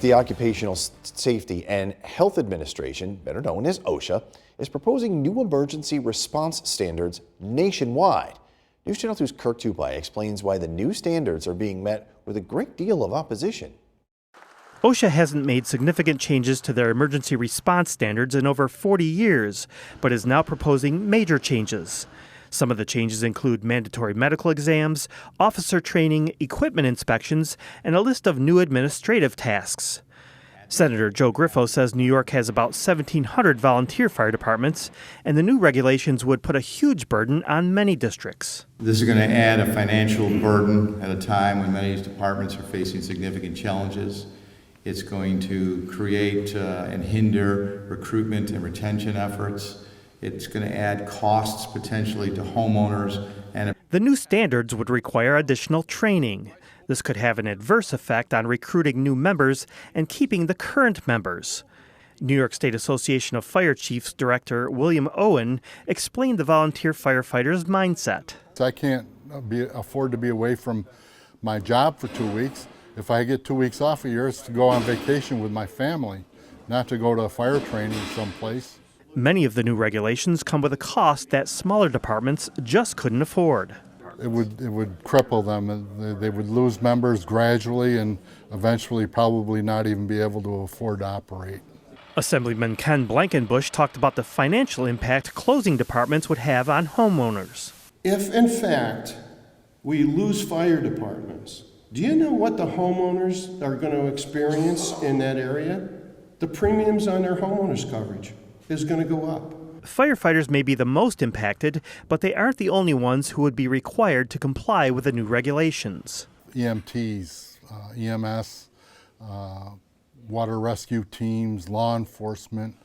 The Occupational Safety and Health Administration, better known as OSHA, is proposing new emergency response standards nationwide. News Channel 2's Kirk Tupai explains why the new standards are being met with a great deal of opposition. OSHA hasn't made significant changes to their emergency response standards in over 40 years, but is now proposing major changes. Some of the changes include mandatory medical exams, officer training, equipment inspections, and a list of new administrative tasks. Senator Joe Griffo says New York has about 1,700 volunteer fire departments, and the new regulations would put a huge burden on many districts. This is going to add a financial burden at a time when many departments are facing significant challenges. It's going to create and hinder recruitment and retention efforts. It's going to add costs potentially to homeowners. And the new standards would require additional training. This could have an adverse effect on recruiting new members and keeping the current members. New York State Association of Fire Chiefs Director William Owen explained the volunteer firefighters' mindset. I can't afford to be away from my job for 2 weeks. If I get 2 weeks off a year, it's to go on vacation with my family, not to go to fire training someplace. Many of the new regulations come with a cost that smaller departments just couldn't afford. It would cripple them. They would lose members gradually and eventually probably not even be able to afford to operate. Assemblyman Ken Blankenbush talked about the financial impact closing departments would have on homeowners. If, in fact, we lose fire departments, do you know what the homeowners are going to experience in that area? The premiums on their homeowners coverage is going to go up. Firefighters may be the most impacted, but they aren't the only ones who would be required to comply with the new regulations. EMTs, EMS, water rescue teams, law enforcement,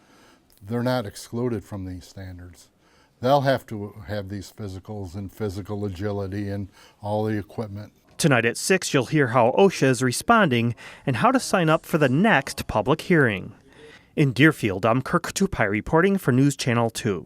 they're not excluded from these standards. They'll have to have these physicals and physical agility and all the equipment. Tonight at 6, you'll hear how OSHA is responding and how to sign up for the next public hearing. In Deerfield, I'm Kirk Tupai reporting for News Channel 2.